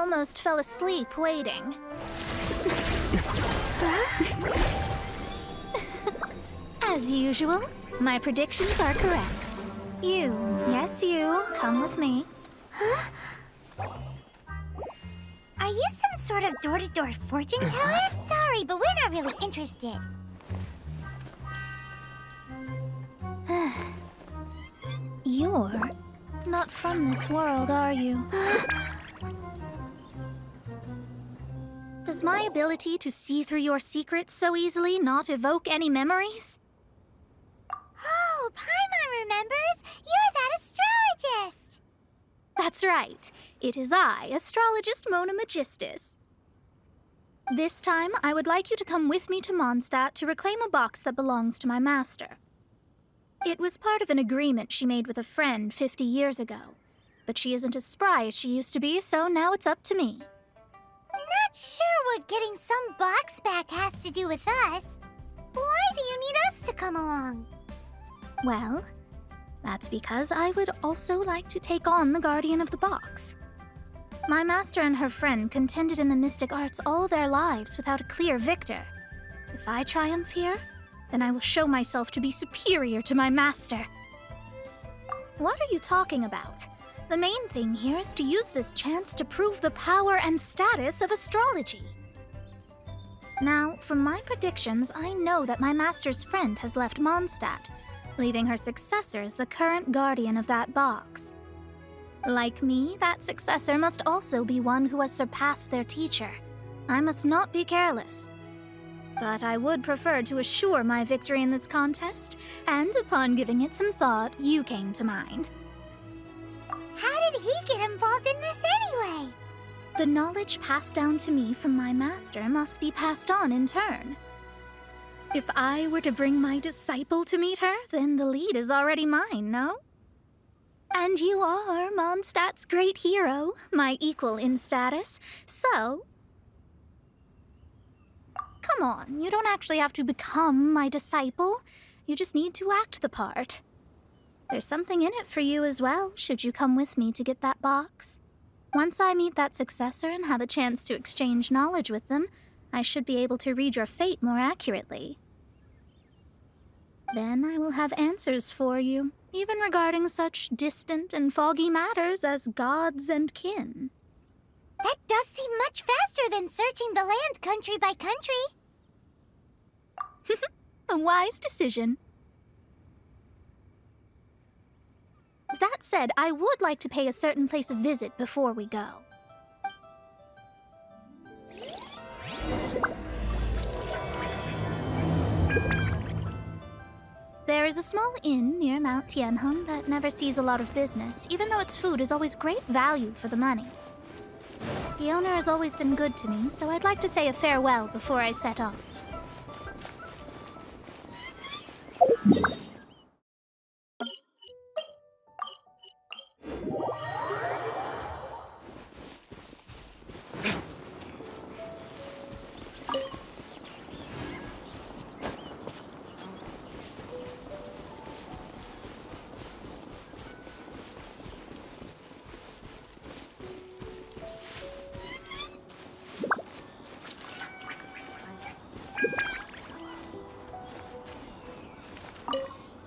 almost fell asleep waiting. As usual, my predictions are correct. You, yes you, come with me. Huh? Are you some sort of door-to-door fortune teller? Sorry, but we're not really interested. You're not from this world, are you? Does my ability to see through your secrets so easily not evoke any memories? Oh, Paimon remembers! You're that astrologist! That's right. It is I, Astrologist Mona Magistus. This time, I would like you to come with me to Mondstadt to reclaim a box that belongs to my master. It was part of an agreement she made with a friend 50 years ago. But she isn't as spry as she used to be, so now it's up to me. Not sure what getting some box back has to do with us. Why do you need us to come along? Well, that's because I would also like to take on the Guardian of the Box. My master and her friend contended in the mystic arts all their lives without a clear victor. If I triumph here, then I will show myself to be superior to my master. What are you talking about? The main thing here is to use this chance to prove the power and status of astrology. Now, from my predictions, I know that my master's friend has left Mondstadt, leaving her successor as the current guardian of that box. Like me, that successor must also be one who has surpassed their teacher. I must not be careless. But I would prefer to assure my victory in this contest, and upon giving it some thought, you came to mind. How did he get involved in this anyway? The knowledge passed down to me from my master must be passed on in turn. If I were to bring my disciple to meet her, then the lead is already mine, no? And you are Mondstadt's great hero, my equal in status, so... Come on, you don't actually have to become my disciple. You just need to act the part. There's something in it for you as well, should you come with me to get that box. Once I meet that successor and have a chance to exchange knowledge with them, I should be able to read your fate more accurately. Then I will have answers for you, even regarding such distant and foggy matters as gods and kin. That does seem much faster than searching the land country by country. A wise decision. That said, I would like to pay a certain place a visit before we go. There is a small inn near Mount Tianheng that never sees a lot of business, even though its food is always great value for the money. The owner has always been good to me, so I'd like to say a farewell before I set off.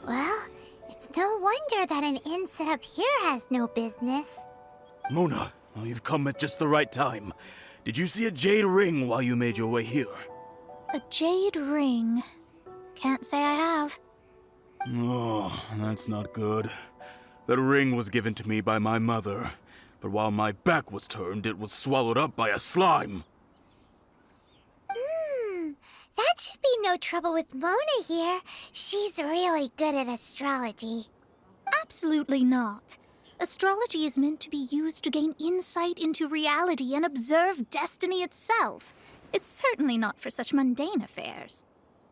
Well, it's no wonder that an inn set up here has no business. Mona, you've come at just the right time. Did you see a jade ring while you made your way here? A jade ring. Can't say I have. Oh, that's not good. That ring was given to me by my mother, but while my back was turned, it was swallowed up by a slime. That should be no trouble with Mona here. She's really good at astrology. Absolutely not. Astrology is meant to be used to gain insight into reality and observe destiny itself. It's certainly not for such mundane affairs.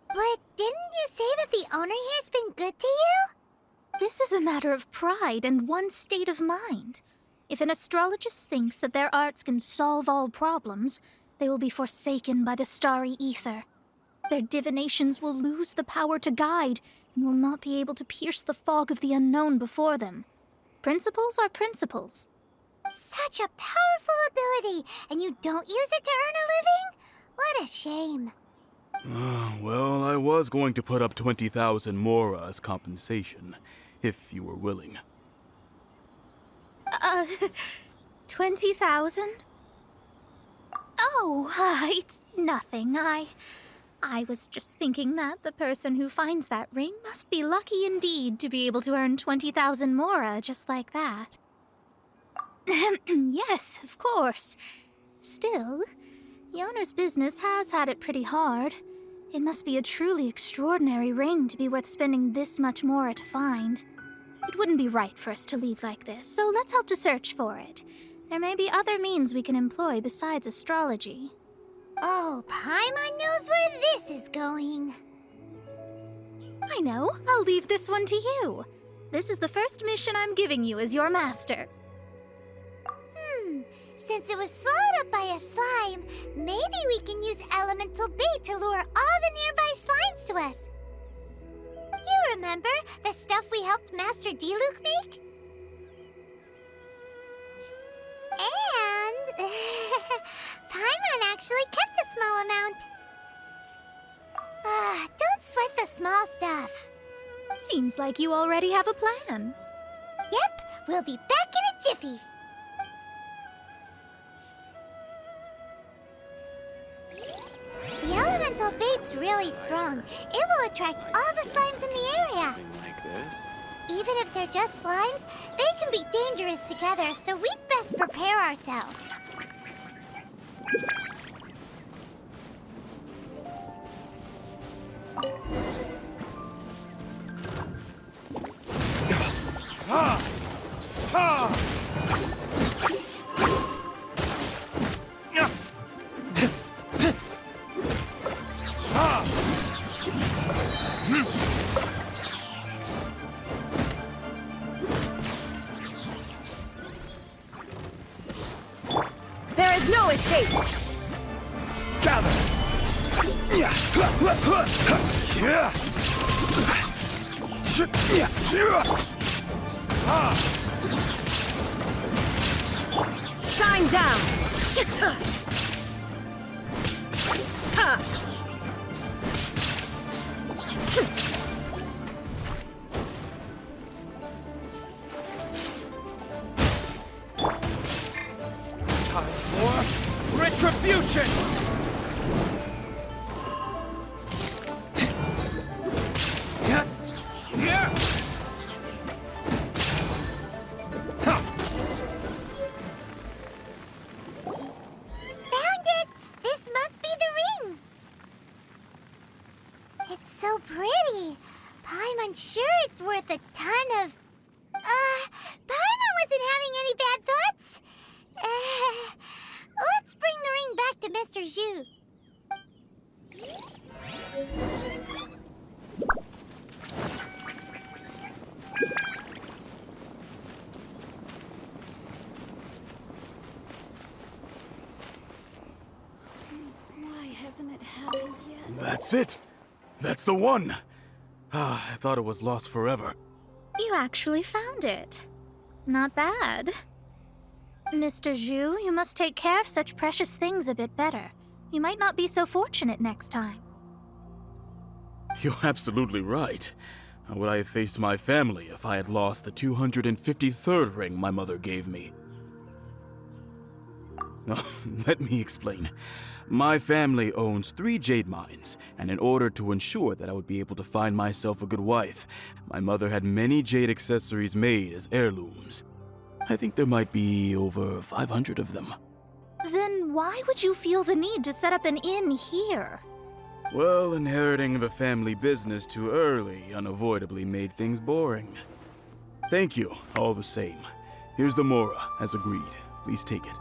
But didn't you say that the owner here's been good to you? This is a matter of pride and one's state of mind. If an astrologist thinks that their arts can solve all problems, they will be forsaken by the starry ether. Their divinations will lose the power to guide and will not be able to pierce the fog of the unknown before them. Principles are principles. Such a powerful ability! and you don't use it to earn a living? What a shame. Well, I was going to put up 20,000 mora as compensation, if you were willing. 20,000? Oh, it's nothing. I was just thinking that the person who finds that ring must be lucky indeed to be able to earn 20,000 mora just like that. Yes, of course. Still, the owner's business has had it pretty hard. It must be a truly extraordinary ring to be worth spending this much mora to find. It wouldn't be right for us to leave like this, so let's help to search for it. There may be other means we can employ besides astrology. Oh, Paimon knows where this is going. I know. I'll leave this one to you. This is the first mission I'm giving you as your master. Since it was swallowed up by a slime, maybe we can use elemental bait to lure all the nearby slimes to us. You remember the stuff we helped Master Diluc make? And Paimon actually kept a small amount. Don't sweat the small stuff. Seems like you already have a plan. Yep, we'll be back in a jiffy. The elemental bait's really strong. It will attract all the slimes in the area. Like this? Even if they're just slimes, they can be dangerous together, so we'd best prepare ourselves. There is no escape! Gather! Shine down! Time for retribution! Found it! This must be the ring! It's so pretty. Paimon's sure it's worth a ton of... Paimon wasn't having any bad thoughts? Let's bring the ring back to Mr. Zhu. Why hasn't it happened yet? That's it! That's the one! I thought it was lost forever. You actually found it. Not bad. Mr. Zhu, you must take care of such precious things a bit better. You might not be so fortunate next time. You're absolutely right. How would I have faced my family if I had lost the 253rd ring my mother gave me? Let me explain. My family owns 3 jade mines, and in order to ensure that I would be able to find myself a good wife, my mother had many jade accessories made as heirlooms. I think there might be over 500 of them. Then why would you feel the need to set up an inn here? Well, inheriting the family business too early unavoidably made things boring. Thank you, all the same. Here's the mora, as agreed. Please take it.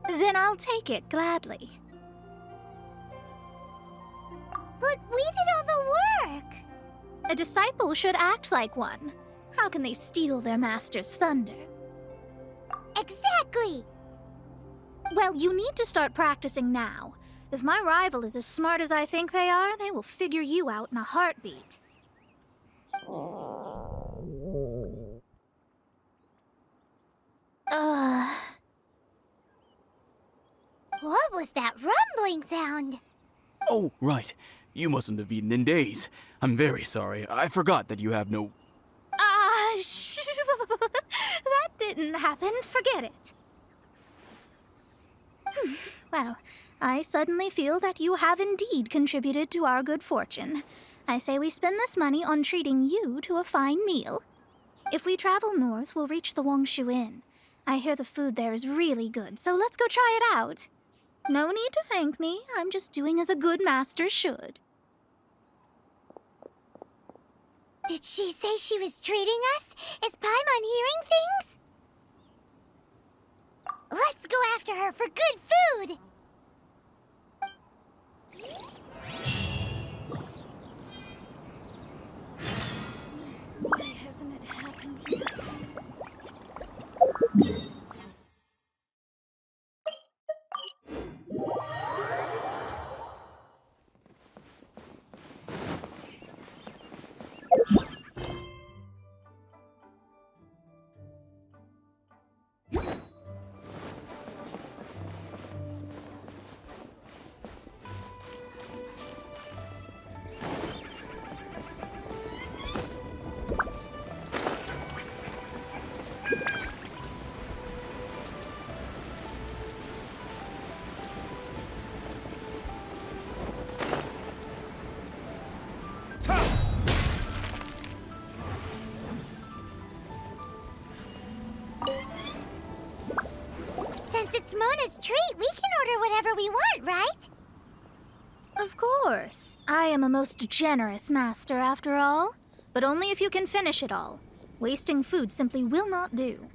Then I'll take it gladly. But we did all the work. A disciple should act like one. How can they steal their master's thunder? Exactly. Well, you need to start practicing now. If my rival is as smart as I think they are, they will figure you out in a heartbeat. What was that rumbling sound? Oh, right. You mustn't have eaten in days. I'm very sorry. I forgot that you have no... That didn't happen. Forget it. Well, I suddenly feel that you have indeed contributed to our good fortune. I say we spend this money on treating you to a fine meal. If we travel north, we'll reach the Wongshu Inn. I hear the food there is really good, so let's go try it out. No need to thank me. I'm just doing as a good master should. Did she say she was treating us? Is Paimon hearing things? Let's go after her for good food! Why hasn't it happened yet? Since it's Mona's treat, we can order whatever we want, right? Of course. I am a most generous master, after all. But only if you can finish it all. Wasting food simply will not do.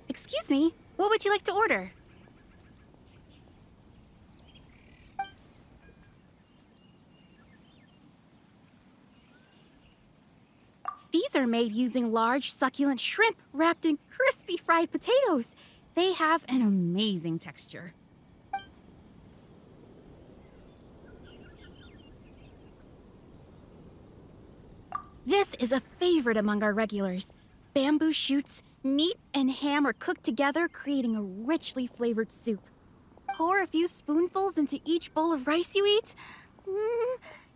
Excuse me, what would you like to order? These are made using large, succulent shrimp wrapped in crispy fried potatoes. They have an amazing texture. This is a favorite among our regulars. Bamboo shoots, meat, and ham are cooked together, creating a richly flavored soup. Pour a few spoonfuls into each bowl of rice you eat.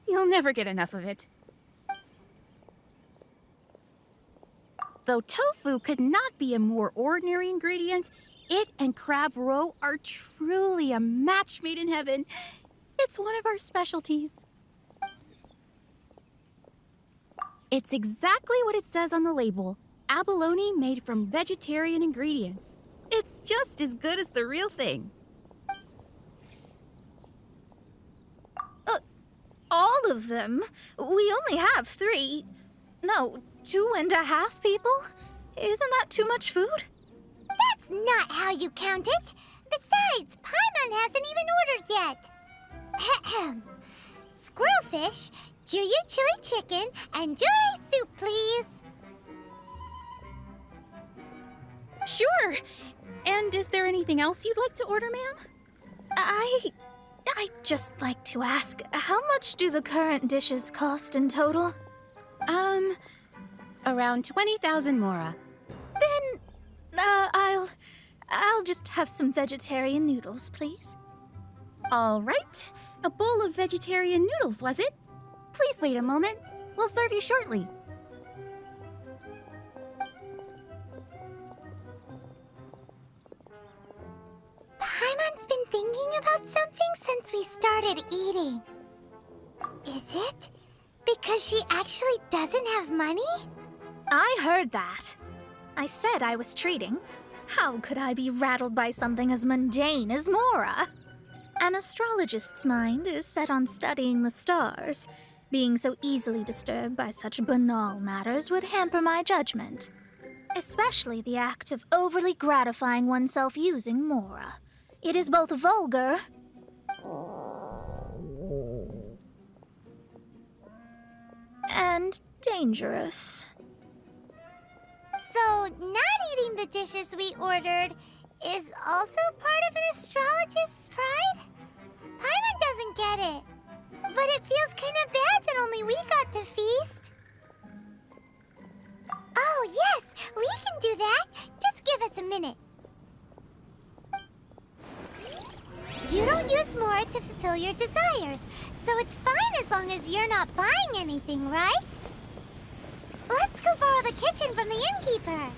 You'll never get enough of it. Though tofu could not be a more ordinary ingredient, it and crab roe are truly a match made in heaven. It's one of our specialties. It's exactly what it says on the label. Abalone made from vegetarian ingredients. It's just as good as the real thing. All of them? We only have 3. No, 2.5 people? Isn't that too much food? That's not how you count it. Besides, Paimon hasn't even ordered yet. Ahem. Squirrelfish, Juyu chili chicken, and jewelry soup, please. Sure. And is there anything else you'd like to order, ma'am? I'd just like to ask, how much do the current dishes cost in total? Around 20,000 mora. Then, I'll just have some vegetarian noodles, please. All right. A bowl of vegetarian noodles, was it? Please wait a moment. We'll serve you shortly. Paimon's been thinking about something since we started eating. Is it because she actually doesn't have money? I heard that. I said I was treating. How could I be rattled by something as mundane as Mora? An astrologist's mind is set on studying the stars. Being so easily disturbed by such banal matters would hamper my judgment. Especially the act of overly gratifying oneself using Mora. It is both vulgar and dangerous. So, not eating the dishes we ordered is also part of an astrologist's pride? Paimon doesn't get it. But it feels kind of bad that only we got to feast. Oh, yes, we can do that. Just give us a minute. You don't use more to fulfill your desires, so it's fine as long as you're not buying anything, right? Let's go borrow the kitchen from the innkeeper.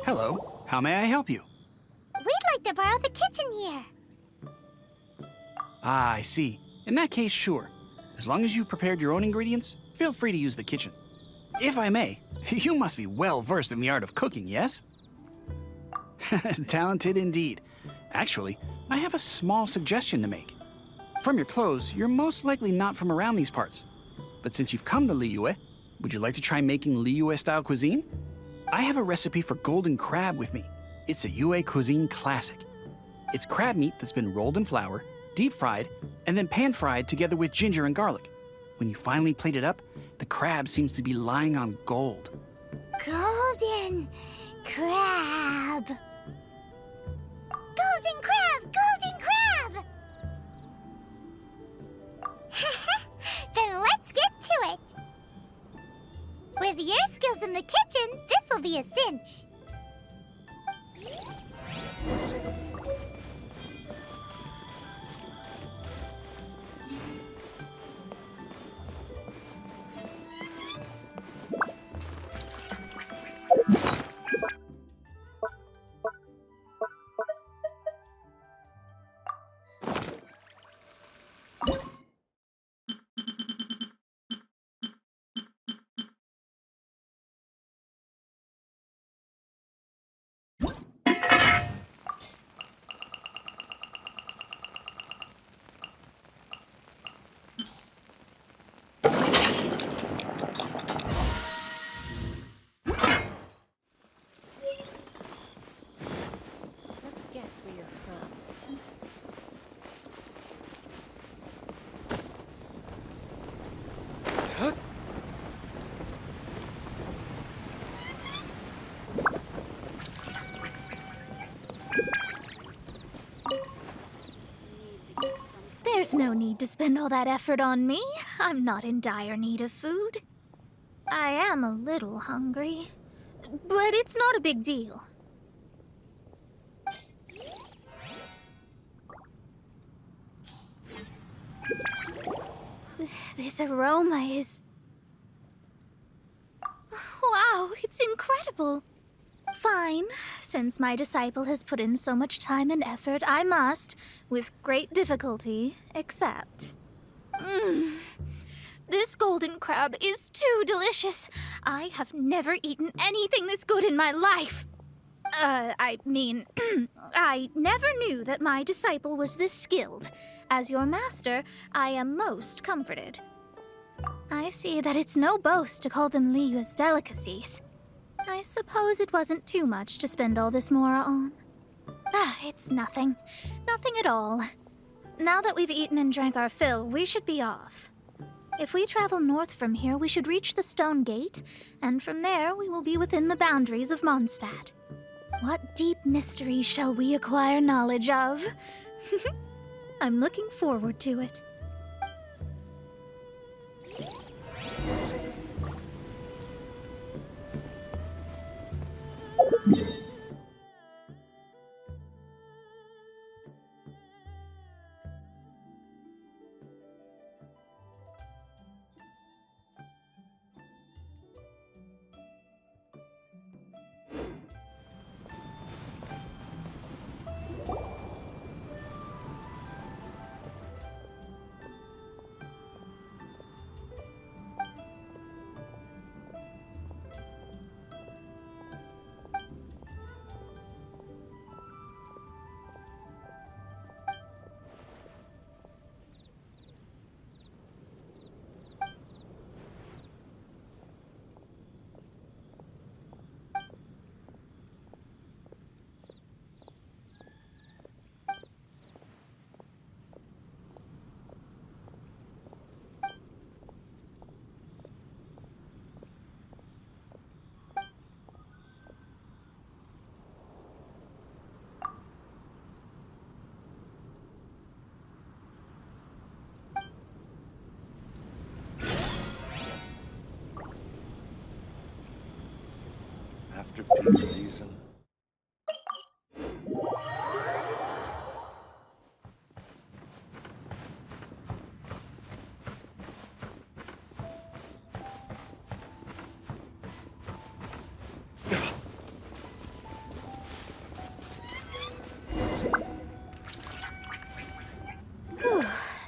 Hello, how may I help you? We'd like to borrow the kitchen here. Ah, I see. In that case, sure. As long as you've prepared your own ingredients, feel free to use the kitchen. If I may, you must be well versed in the art of cooking, yes? Talented indeed. Actually, I have a small suggestion to make. From your clothes, you're most likely not from around these parts. But since you've come to Liyue, would you like to try making Liyue-style cuisine? I have a recipe for golden crab with me. It's a Yue cuisine classic. It's crab meat that's been rolled in flour, deep fried, and then pan fried together with ginger and garlic. When you finally plate it up, the crab seems to be lying on gold. Golden crab. Golden crab! Golden crab! Then let's get to it. With your skills in the kitchen, this'll be a cinch. Guess where you're from. There's no need to spend all that effort on me. I'm not in dire need of food. I am a little hungry, but it's not a big deal. This aroma is... Wow, it's incredible. Fine. Since my disciple has put in so much time and effort, I must, with great difficulty, accept. This golden crab is too delicious. I have never eaten anything this good in my life. I mean, I never knew that my disciple was this skilled. As your master, I am most comforted. I see that it's no boast to call them Liyue's delicacies. I suppose it wasn't too much to spend all this mora on. It's nothing. Nothing at all. Now that we've eaten and drank our fill, we should be off. If we travel north from here, we should reach the Stone Gate, and from there we will be within the boundaries of Mondstadt. What deep mysteries shall we acquire knowledge of? I'm looking forward to it. after peak season.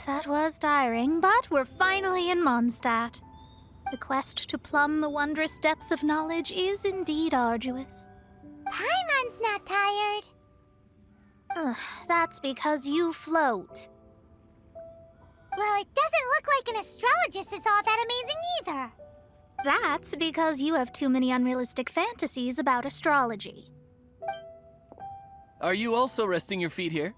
That was tiring, but we're finally in Mondstadt. The quest to plumb the wondrous depths of knowledge is indeed arduous. Paimon's not tired. That's because you float. Well, it doesn't look like an astrologist is all that amazing either. That's because you have too many unrealistic fantasies about astrology. Are you also resting your feet here?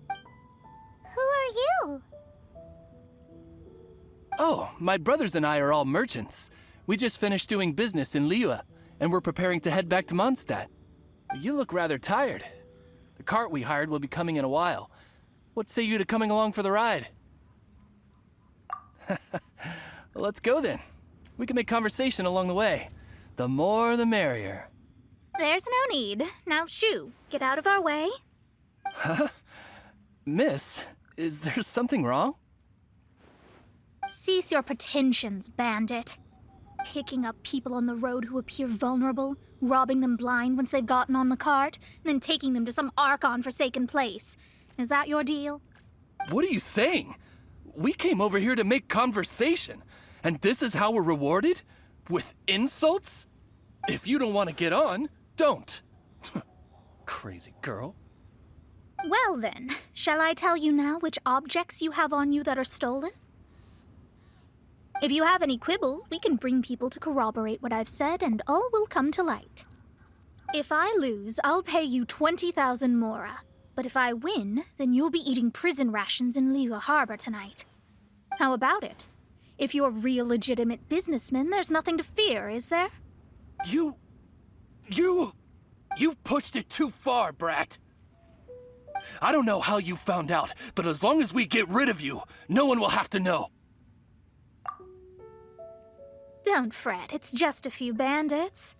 Who are you? Oh, my brothers and I are all merchants. We just finished doing business in Liyue, and we're preparing to head back to Mondstadt. You look rather tired. The cart we hired will be coming in a while. What say you to coming along for the ride? Well, let's go then. We can make conversation along the way. The more the merrier. There's no need. Now shoo, get out of our way. Huh? Miss, is there something wrong? Cease your pretensions, bandit. Picking up people on the road who appear vulnerable, robbing them blind once they've gotten on the cart, and then taking them to some Archon-forsaken place. Is that your deal? What are you saying? We came over here to make conversation, and this is how we're rewarded? With insults? If you don't want to get on, don't. Crazy girl. Well then, shall I tell you now which objects you have on you that are stolen? If you have any quibbles, we can bring people to corroborate what I've said, and all will come to light. If I lose, I'll pay you 20,000 mora. But if I win, then you'll be eating prison rations in Liyue Harbor tonight. How about it? If you're real legitimate businessmen, there's nothing to fear, is there? You've pushed it too far, brat. I don't know how you found out, but as long as we get rid of you, no one will have to know. Don't fret, it's just a few bandits.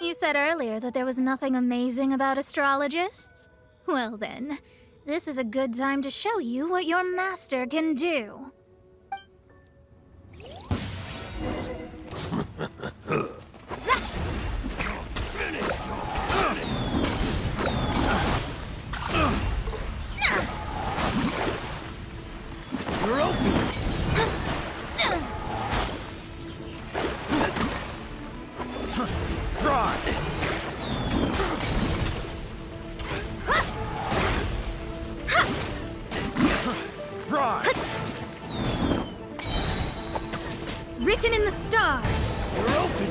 You said earlier that there was nothing amazing about astrologists? Well then, this is a good time to show you what your master can do. You're open! Fraud! Fraud! Written in the stars! You're open!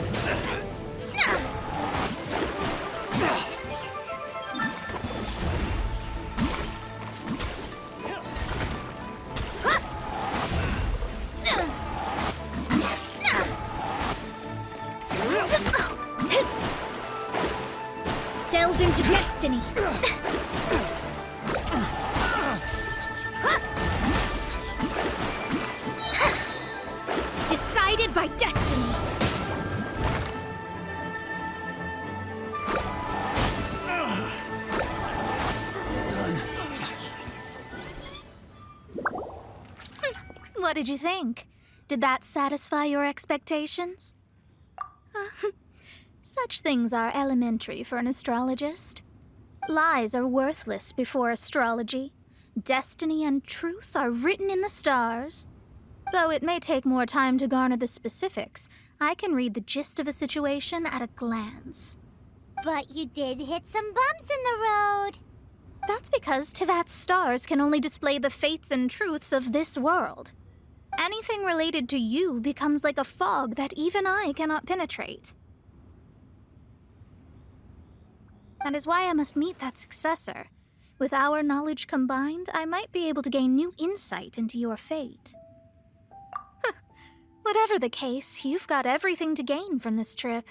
Delve into destiny. Decided by destiny. What did you think? Did that satisfy your expectations? Such things are elementary for an astrologist. Lies are worthless before astrology. Destiny and truth are written in the stars. Though it may take more time to garner the specifics, I can read the gist of a situation at a glance. But you did hit some bumps in the road. That's because Tivat's stars can only display the fates and truths of this world. Anything related to you becomes like a fog that even I cannot penetrate. That is why I must meet that successor. With our knowledge combined, I might be able to gain new insight into your fate. Whatever the case, you've got everything to gain from this trip.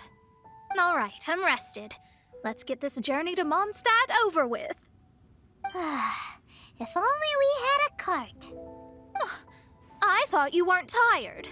All right, I'm rested. Let's get this journey to Mondstadt over with. If only we had a cart. I thought you weren't tired.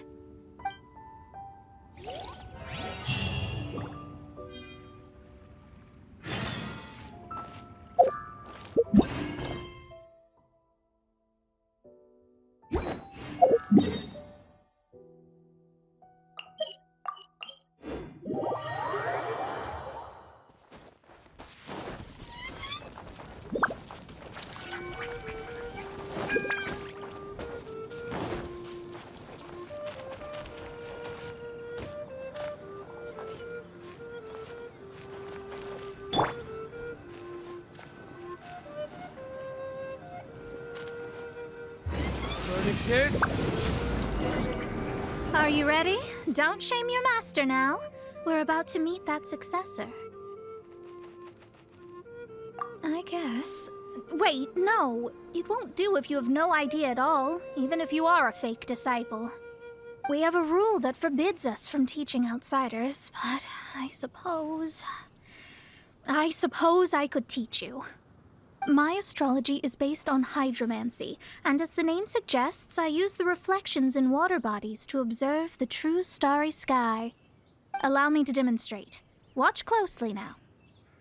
practice. Are you ready? Don't shame your master now. We're about to meet that successor. I guess. Wait, no. It won't do if you have no idea at all, even if you are a fake disciple. We have a rule that forbids us from teaching outsiders, but I suppose I could teach you. My astrology is based on hydromancy, and as the name suggests, I use the reflections in water bodies to observe the true starry sky. Allow me to demonstrate. Watch closely now.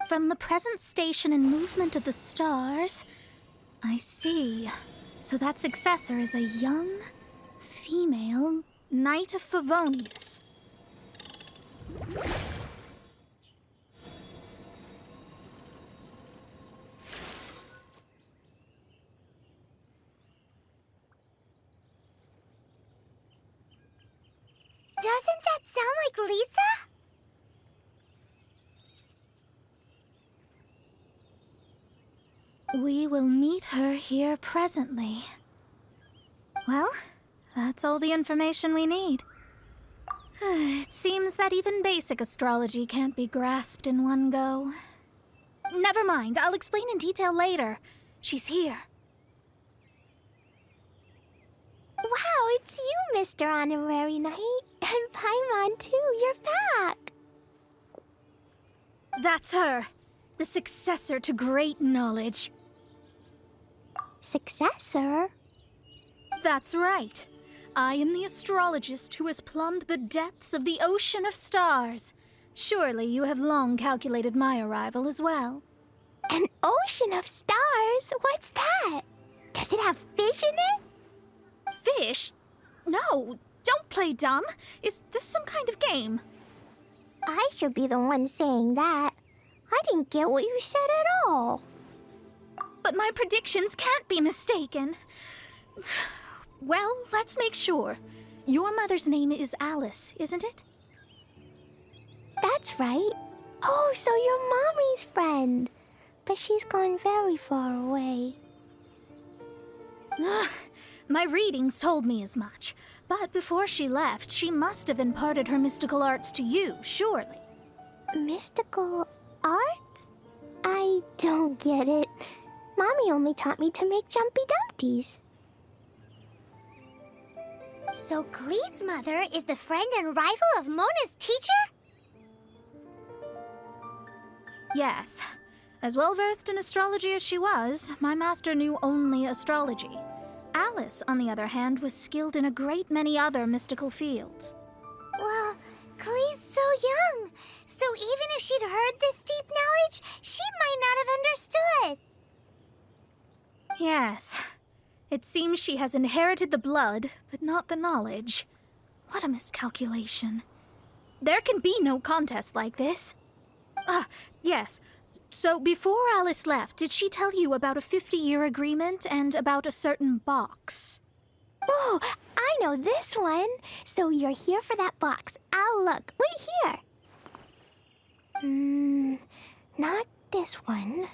From the present station and movement of the stars, I see. So that successor is a young, female Knight of Favonius. Doesn't that sound like Lisa? We will meet her here presently. Well, that's all the information we need. It seems that even basic astrology can't be grasped in one go. Never mind, I'll explain in detail later. She's here. Wow, it's you, Mr. Honorary Knight. And Paimon, too, you're back. That's her, the successor to great knowledge. Successor? That's right. I am the astrologist who has plumbed the depths of the ocean of stars. Surely you have long calculated my arrival as well. An ocean of stars? What's that? Does it have fish in it? Fish? No, don't play dumb. Is this some kind of game? I should be the one saying that. I didn't get what you said at all. But my predictions can't be mistaken. Well, let's make sure. Your mother's name is Alice, isn't it? That's right. Oh, so you're Mommy's friend. But she's gone very far away. My readings told me as much. But before she left, she must have imparted her mystical arts to you, surely. Mystical arts? I don't get it. Mommy only taught me to make Jumpy Dumpties. So Glee's mother is the friend and rival of Mona's teacher? Yes. As well-versed in astrology as she was, my master knew only astrology. Alice, on the other hand, was skilled in a great many other mystical fields. Well, Glee's so young. So even if she'd heard this deep knowledge, she might not have understood. Yes. It seems she has inherited the blood, but not the knowledge. What a miscalculation. There can be no contest like this. Ah, yes. So before Alice left, did she tell you about a 50-year agreement and about a certain box? Oh, I know this one. So you're here for that box. I'll look. Wait here. Not this one.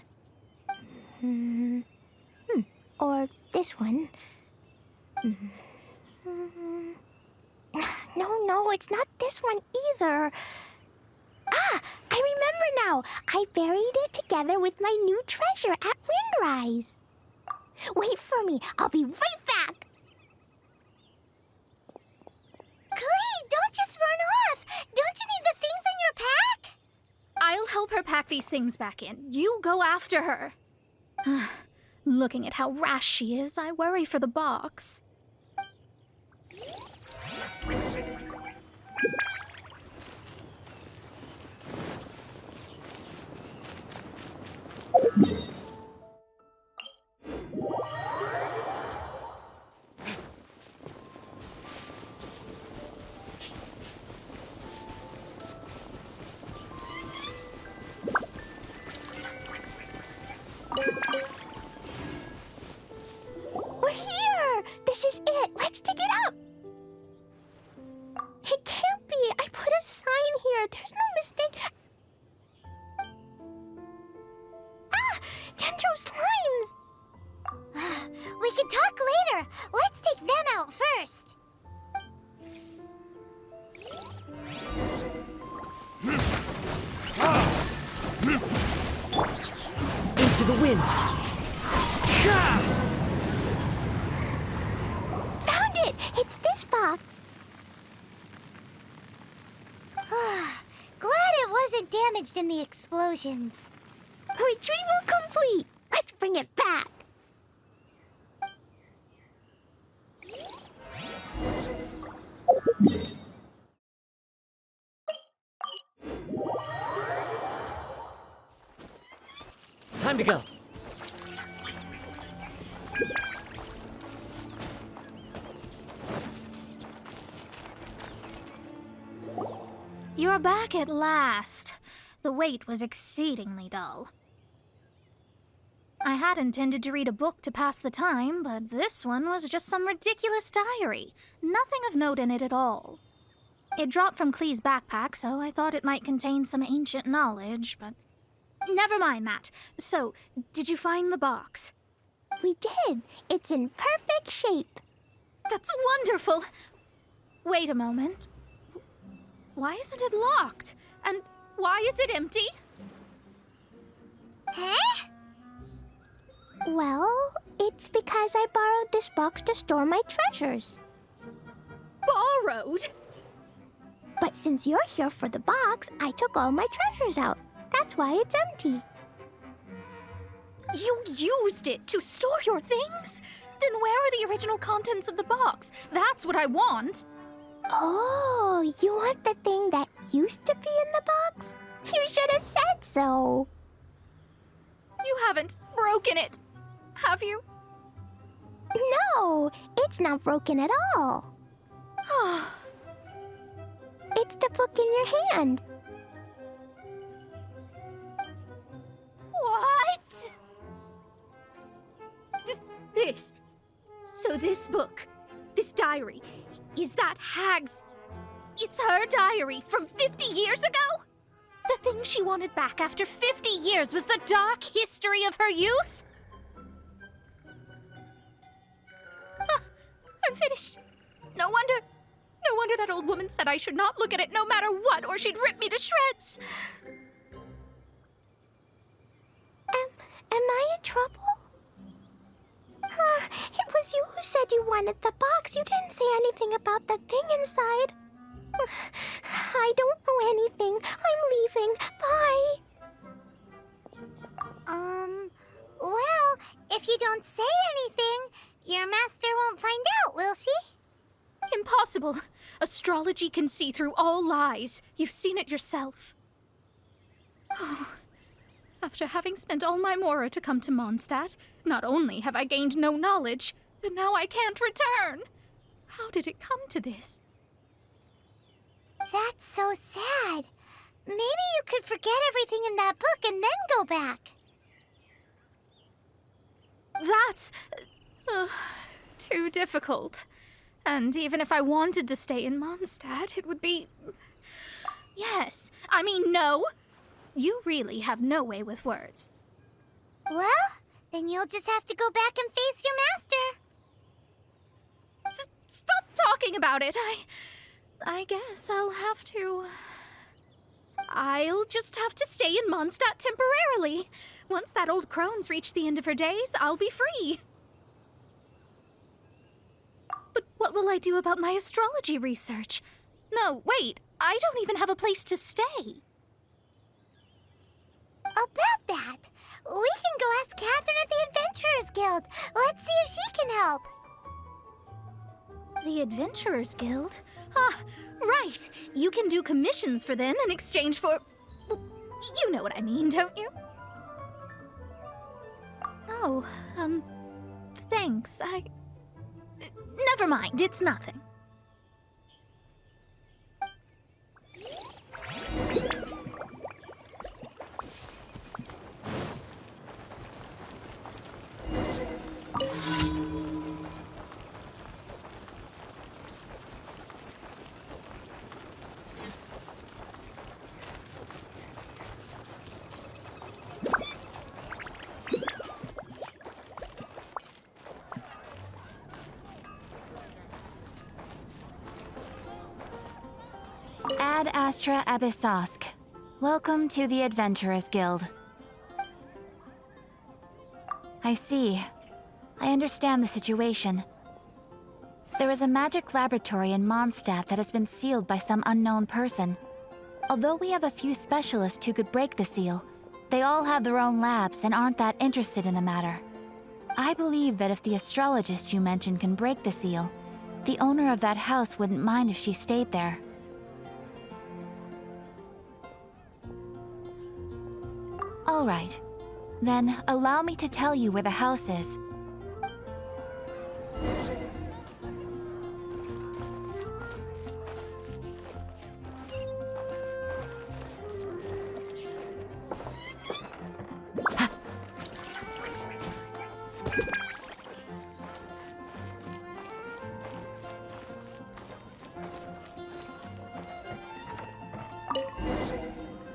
Or this one. No, it's not this one either. Ah, I remember now. I buried it together with my new treasure at Windrise. Wait for me. I'll be right back. Glee, don't just run off. Don't you need the things in your pack? I'll help her pack these things back in. You go after her. Looking at how rash she is, I worry for the box. We're here! This is it! Let's dig it up! It can't be! I put a sign here! There's no mistake! Ah! Dendro slimes! We can talk later! Let's take them out the wind. Found it! It's this box. Glad it wasn't damaged in the explosions. Retrieval complete. Let's bring it back. Time to go. You're back at last. The wait was exceedingly dull. I had intended to read a book to pass the time, but this one was just some ridiculous diary. Nothing of note in it at all. It dropped from Clee's backpack, so I thought it might contain some ancient knowledge, but... Never mind that. So, did you find the box? We did. It's in perfect shape. That's wonderful! Wait a moment. Why isn't it locked? And why is it empty? Huh? Well, it's because I borrowed this box to store my treasures. Borrowed? But since you're here for the box, I took all my treasures out. That's why it's empty. You used it to store your things? Then where are the original contents of the box? That's what I want. Oh, you want the thing that used to be in the box? You should have said so. You haven't broken it, have you? No, it's not broken at all. It's the book in your hand. What? This book, this diary, is that Hag's... It's her diary from 50 years ago? The thing she wanted back after 50 years was the dark history of her youth? I'm finished. No wonder that old woman said I should not look at it no matter what, or she'd rip me to shreds. Am I in trouble? It was you who said you wanted the box. You didn't say anything about the thing inside. I don't know anything. I'm leaving. Bye. Well, if you don't say anything, your master won't find out, will she? Impossible. Astrology can see through all lies. You've seen it yourself. After having spent all my mora to come to Mondstadt, not only have I gained no knowledge, but now I can't return. How did it come to this? That's so sad. Maybe you could forget everything in that book and then go back. That's... too difficult. And even if I wanted to stay in Mondstadt, it would be... Yes. I mean, no. You really have no way with words. Well, then you'll just have to go back and face your master. Stop talking about it. I guess I'll have to... I'll just have to stay in Mondstadt temporarily. Once that old crone's reached the end of her days, I'll be free. But what will I do about my astrology research? No, wait. I don't even have a place to stay. About that, we can go ask Catherine at the Adventurers Guild. Let's see if she can help. The Adventurers Guild? Ah, right. You can do commissions for them in exchange for... Well, you know what I mean, don't you? Oh, thanks. Never mind, it's nothing. Ad Astra Abyssosk. Welcome to the Adventurers Guild. I see. I understand the situation. There is a magic laboratory in Mondstadt that has been sealed by some unknown person. Although we have a few specialists who could break the seal, they all have their own labs and aren't that interested in the matter. I believe that if the astrologist you mentioned can break the seal, the owner of that house wouldn't mind if she stayed there. All right. Then allow me to tell you where the house is.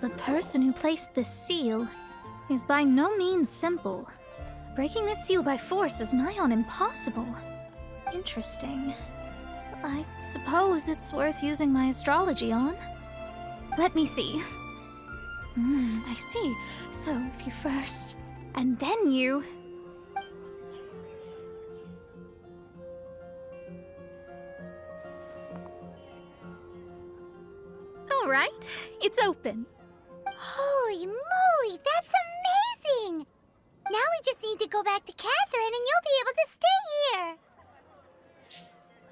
The person who placed this seal is by no means simple. Breaking this seal by force is nigh on impossible. Interesting. I suppose it's worth using my astrology on. Let me see. I see. So if you first, and then you... All right, it's open. Holy moly, that's amazing! Now we just need to go back to Catherine and you'll be able to stay here.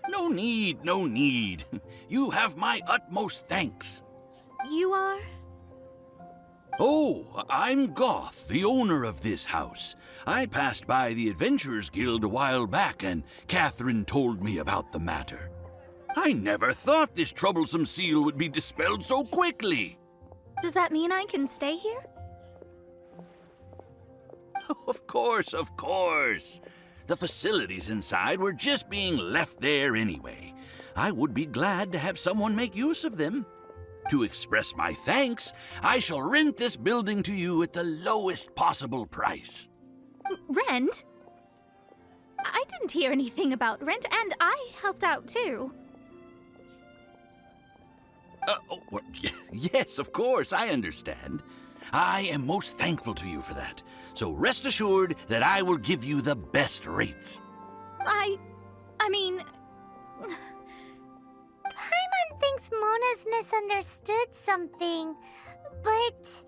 No need, no need. You have my utmost thanks. You are? Oh, I'm Goth, the owner of this house. I passed by the Adventurers Guild a while back, and Catherine told me about the matter. I never thought this troublesome seal would be dispelled so quickly. Does that mean I can stay here? Of course, of course. The facilities inside were just being left there anyway. I would be glad to have someone make use of them. To express my thanks, I shall rent this building to you at the lowest possible price. Rent? I didn't hear anything about rent, and I helped out too. Yes, of course, I understand. I am most thankful to you for that. So rest assured that I will give you the best rates. I mean... Paimon thinks Mona's misunderstood something, but...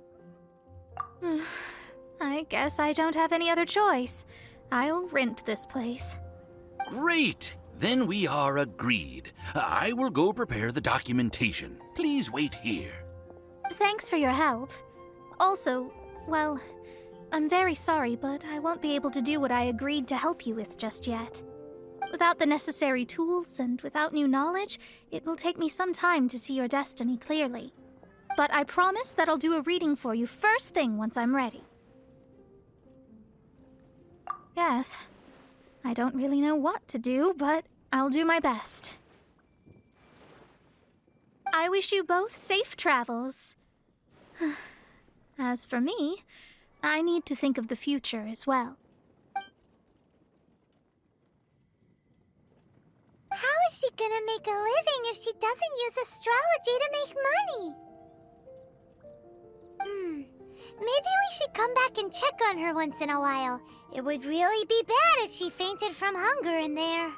I guess I don't have any other choice. I'll rent this place. Great! Then we are agreed. I will go prepare the documentation. Please wait here. Thanks for your help. Also, well, I'm very sorry, but I won't be able to do what I agreed to help you with just yet. Without the necessary tools and without new knowledge, it will take me some time to see your destiny clearly. But I promise that I'll do a reading for you first thing once I'm ready. Yes, I don't really know what to do, but I'll do my best. I wish you both safe travels. As for me, I need to think of the future as well. How is she gonna make a living if she doesn't use astrology to make money? Maybe we should come back and check on her once in a while. It would really be bad if she fainted from hunger in there.